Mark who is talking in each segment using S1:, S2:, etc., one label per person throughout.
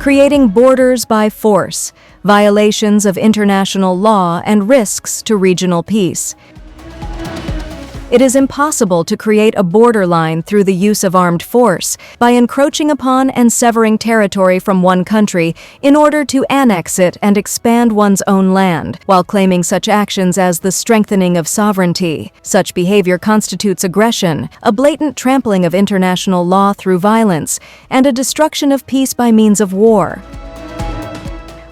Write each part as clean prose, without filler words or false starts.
S1: creating borders by force, violations of international law, and risks to regional peace. It is impossible to create a borderline through the use of armed force by encroaching upon and severing territory from one country in order to annex it and expand one's own land, while claiming such actions as the strengthening of sovereignty. Such behavior constitutes aggression, a blatant trampling of international law through violence, and a destruction of peace by means of war.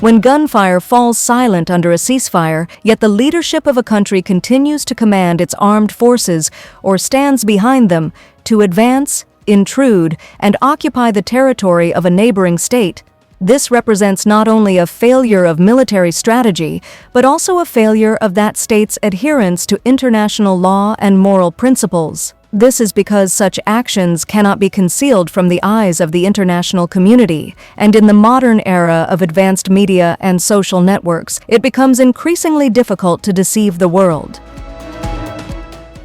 S1: When gunfire falls silent under a ceasefire, yet the leadership of a country continues to command its armed forces or stands behind them to advance, intrude, and occupy the territory of a neighboring state, this represents not only a failure of military strategy, but also a failure of that state's adherence to international law and moral principles. This is because such actions cannot be concealed from the eyes of the international community, and in the modern era of advanced media and social networks, it becomes increasingly difficult to deceive the world.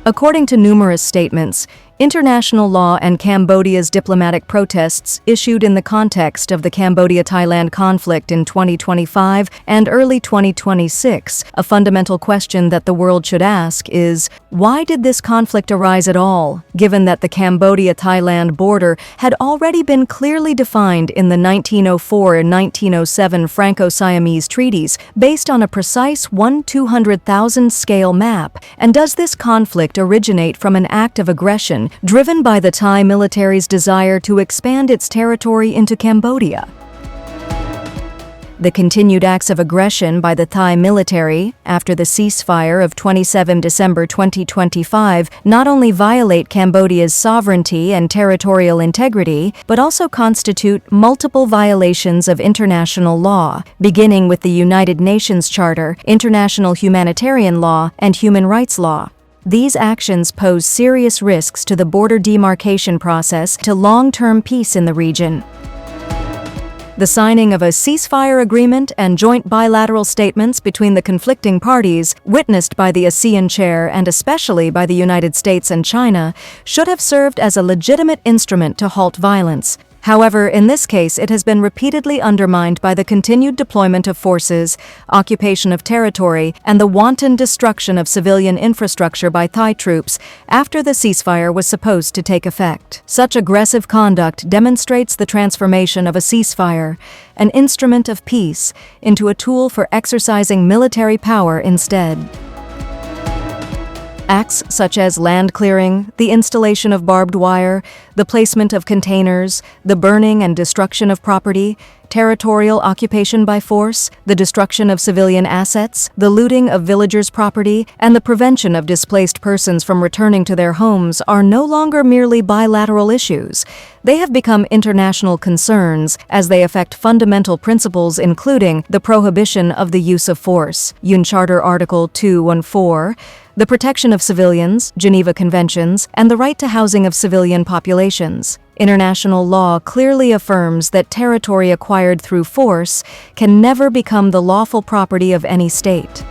S1: According to numerous statements, international law and Cambodia's diplomatic protests issued in the context of the Cambodia-Thailand conflict in 2025 and early 2026, a fundamental question that the world should ask is, why did this conflict arise at all, given that the Cambodia-Thailand border had already been clearly defined in the 1904 and 1907 Franco-Siamese treaties based on a precise 1/200,000 scale map? And does this conflict originate from an act of aggression driven by the Thai military's desire to expand its territory into Cambodia? The continued acts of aggression by the Thai military after the ceasefire of 27 December 2025 not only violate Cambodia's sovereignty and territorial integrity, but also constitute multiple violations of international law, beginning with the United Nations Charter, international humanitarian law, and human rights law. These actions pose serious risks to the border demarcation process to long-term peace in the region. The signing of a ceasefire agreement and joint bilateral statements between the conflicting parties, witnessed by the ASEAN chair and especially by the United States and China, should have served as a legitimate instrument to halt violence. However, in this case, it has been repeatedly undermined by the continued deployment of forces, occupation of territory, and the wanton destruction of civilian infrastructure by Thai troops after the ceasefire was supposed to take effect. Such aggressive conduct demonstrates the transformation of a ceasefire, an instrument of peace, into a tool for exercising military power instead. Acts such as land clearing, the installation of barbed wire, the placement of containers, the burning and destruction of property, territorial occupation by force, the destruction of civilian assets, the looting of villagers' property, and the prevention of displaced persons from returning to their homes are no longer merely bilateral issues. They have become international concerns as they affect fundamental principles including the prohibition of the use of force, UN Charter Article 214, the protection of civilians, Geneva Conventions, and the right to housing of civilian populations. International law clearly affirms that territory acquired through force can never become the lawful property of any state.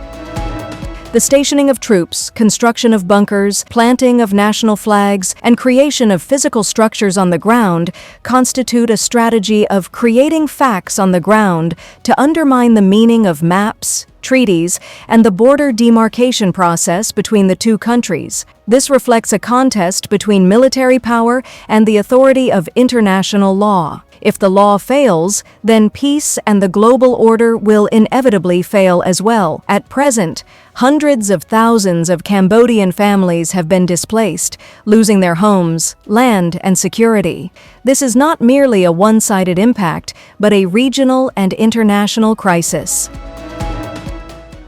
S1: The stationing of troops, construction of bunkers, planting of national flags, and creation of physical structures on the ground constitute a strategy of creating facts on the ground to undermine the meaning of maps, treaties, and the border demarcation process between the two countries. This reflects a contest between military power and the authority of international law. If the law fails, then peace and the global order will inevitably fail as well. At present, hundreds of thousands of Cambodian families have been displaced, losing their homes, land, and security. This is not merely a one-sided impact, but a regional and international crisis.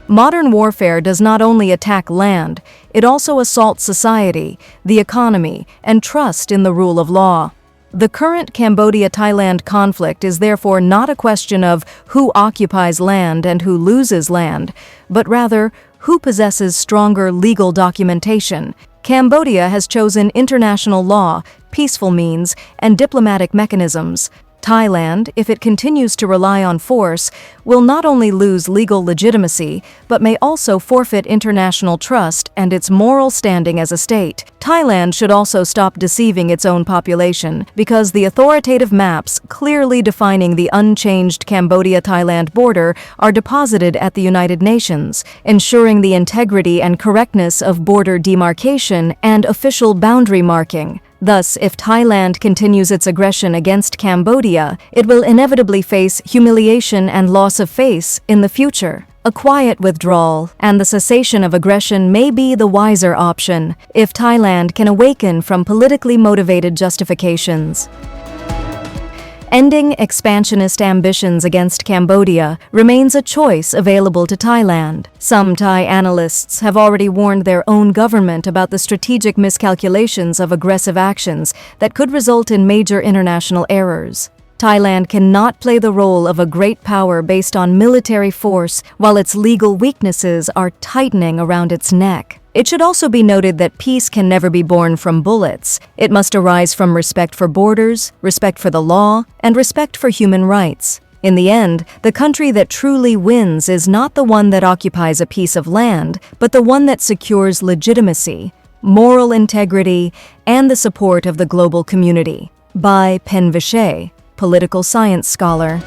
S1: Modern warfare does not only attack land, it also assaults society, the economy, and trust in the rule of law. The current Cambodia-Thailand conflict is therefore not a question of who occupies land and who loses land, but rather who possesses stronger legal documentation. Cambodia has chosen international law, peaceful means, and diplomatic mechanisms. Thailand, if it continues to rely on force, will not only lose legal legitimacy, but may also forfeit international trust and its moral standing as a state. Thailand should also stop deceiving its own population, because the authoritative maps clearly defining the unchanged Cambodia-Thailand border are deposited at the United Nations, ensuring the integrity and correctness of border demarcation and official boundary marking. Thus, if Thailand continues its aggression against Cambodia, it will inevitably face humiliation and loss of face in the future. A quiet withdrawal and the cessation of aggression may be the wiser option if Thailand can awaken from politically motivated justifications. Ending expansionist ambitions against Cambodia remains a choice available to Thailand. Some Thai analysts have already warned their own government about the strategic miscalculations of aggressive actions that could result in major international errors. Thailand cannot play the role of a great power based on military force while its legal weaknesses are tightening around its neck. It should also be noted that peace can never be born from bullets. It must arise from respect for borders, respect for the law, and respect for human rights. In the end, the country that truly wins is not the one that occupies a piece of land, but the one that secures legitimacy, moral integrity, and the support of the global community. By Pen Vishay, political science scholar.